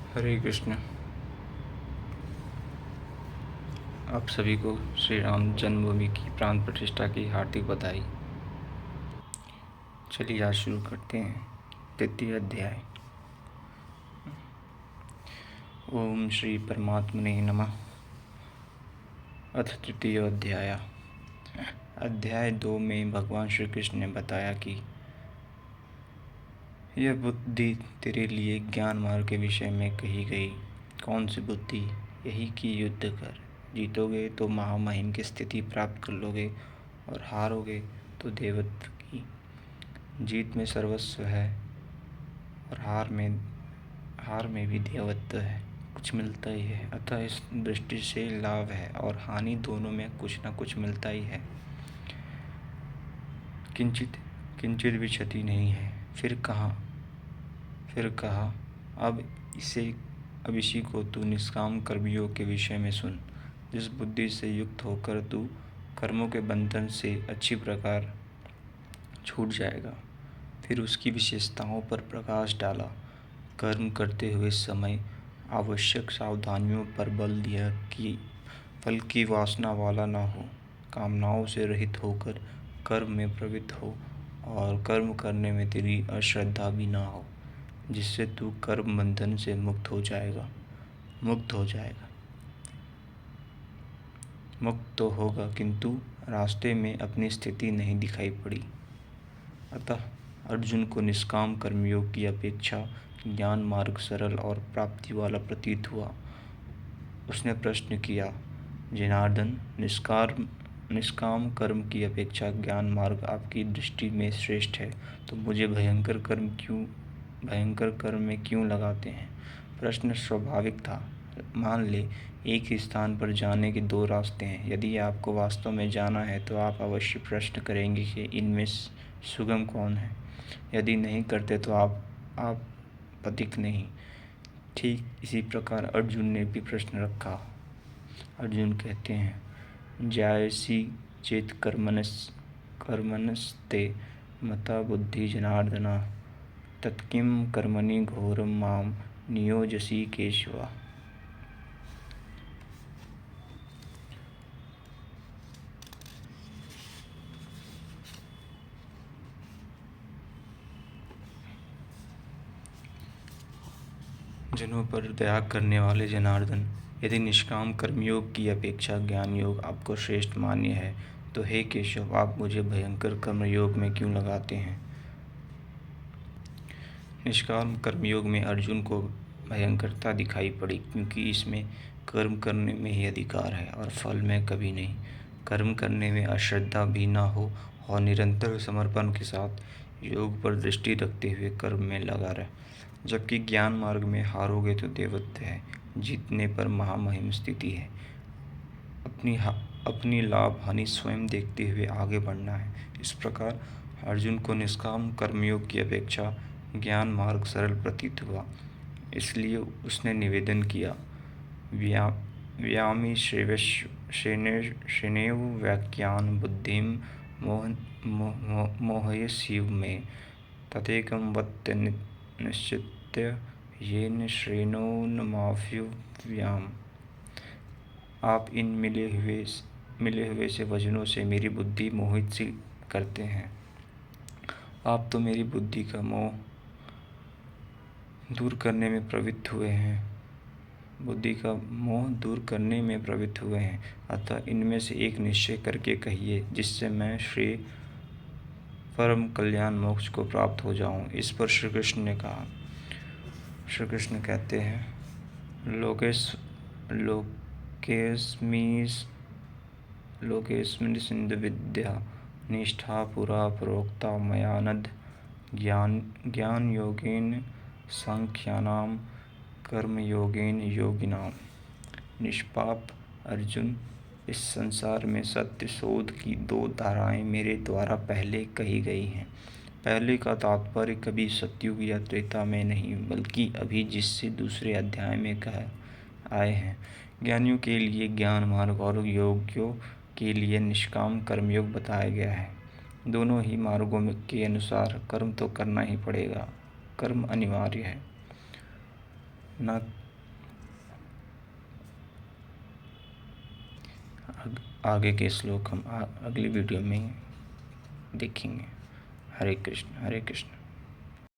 हरे कृष्ण। आप सभी को श्री राम जन्मभूमि की प्राण प्रतिष्ठा की हार्दिक बधाई। चलिए आज शुरू करते हैं। तृतीय अध्याय। ओम श्री परमात्मने नमः। अथ तृतीय अध्याय। अध्याय 2 में भगवान श्री कृष्ण ने बताया कि यह बुद्धि तेरे लिए ज्ञान मार्ग के विषय में कही गई। कौन सी बुद्धि? यही कि युद्ध कर, जीतोगे तो महामहिम की स्थिति प्राप्त कर लोगे और हारोगे तो देवत्व की। जीत में सर्वस्व है और हार में भी देवत्व है, कुछ मिलता ही है। अतः इस दृष्टि से लाभ है और हानि दोनों में कुछ न कुछ मिलता ही है। किंचित किंचित भी क्षति नहीं है। फिर कहा अब इसी को तू निष्काम कर्मयोग के विषय में सुन। जिस बुद्धि से युक्त होकर तू कर्मों के बंधन से अच्छी प्रकार छूट जाएगा। फिर उसकी विशेषताओं पर प्रकाश डाला। कर्म करते हुए समय आवश्यक सावधानियों पर बल दिया कि फल की वासना वाला न हो, कामनाओं से रहित होकर कर्म में प्रवृत्त हो और कर्म करने में तेरी अश्रद्धा भी ना हो, जिससे तू कर्म बंधन से मुक्त हो जाएगा। मुक्त तो होगा, किंतु रास्ते में अपनी स्थिति नहीं दिखाई पड़ी। अतः अर्जुन को निष्काम कर्मयोग की अपेक्षा ज्ञान मार्ग सरल और प्राप्ति वाला प्रतीत हुआ। उसने प्रश्न किया, जनार्दन, निष्काम कर्म की अपेक्षा ज्ञान मार्ग आपकी दृष्टि में श्रेष्ठ है, तो मुझे भयंकर कर्म में क्यों लगाते हैं? प्रश्न स्वाभाविक था। मान ले, एक ही स्थान पर जाने के 2 रास्ते हैं। यदि आपको वास्तव में जाना है तो आप अवश्य प्रश्न करेंगे कि इनमें सुगम कौन है। यदि नहीं करते तो आप पथिक नहीं। ठीक इसी प्रकार अर्जुन ने भी प्रश्न रखा। अर्जुन कहते हैं, जायसी चेत कर्मणस्ते मता बुद्धि जनार्दना, तत्किं कर्मणि घोरम माम नियोजसी केशवा। जनों पर दया करने वाले जनार्दन, यदि निष्काम कर्मयोग की अपेक्षा ज्ञान योग आपको श्रेष्ठ मान्य है, तो हे केशव, आप मुझे भयंकर कर्मयोग में क्यों लगाते हैं? निष्काम कर्मयोग में अर्जुन को भयंकरता दिखाई पड़ी, क्योंकि इसमें कर्म करने में ही अधिकार है और फल में कभी नहीं। कर्म करने में अश्रद्धा भी ना हो और निरंतर समर्पण के साथ योग पर दृष्टि रखते हुए कर्म में लगा रहे। जबकि ज्ञान मार्ग में हारोगे तो देवत्व है, जीतने पर महामहिम स्थिति है। अपनी लाभ हानि स्वयं देखते हुए आगे बढ़ना है। इस प्रकार अर्जुन को निष्काम कर्मयोग की अपेक्षा ज्ञान मार्ग सरल प्रतीत हुआ। इसलिए उसने निवेदन किया, व्यामि श्रेणेव व्याख्यान बुद्धिम मोहयसीव में, तदेकं वद निश्चित्य येन श्रेणो न माफिव्याम। आप इन मिले हुए से वचनों से मेरी बुद्धि मोहित सी करते हैं। आप तो मेरी बुद्धि का मोह दूर करने में प्रवृत्त हुए हैं। अतः इनमें से एक निश्चय करके कहिए, जिससे मैं श्री परम कल्याण मोक्ष को प्राप्त हो जाऊं। इस पर श्री कृष्ण ने कहा। श्री कृष्ण कहते हैं, लोकेस्मिन् सिंधु विद्या निष्ठा पुरा प्रोक्ता मया नद, ज्ञान योगेन सांख्यानाम कर्म योगेन योगिनाम। निष्पाप अर्जुन, इस संसार में सत्य शोध की 2 धाराएं मेरे द्वारा पहले कही गई हैं। पहले का तात्पर्य कभी सतयुग या त्रेता में नहीं, बल्कि अभी जिससे दूसरे अध्याय में कह आए हैं। ज्ञानियों के लिए ज्ञान मार्ग और योगियों के लिए निष्काम कर्मयोग बताया गया है। दोनों ही मार्गों के अनुसार कर्म तो करना ही पड़ेगा, कर्म अनिवार्य है। ना आगे के श्लोक हम अगली वीडियो में देखेंगे। हरे कृष्ण हरे कृष्ण।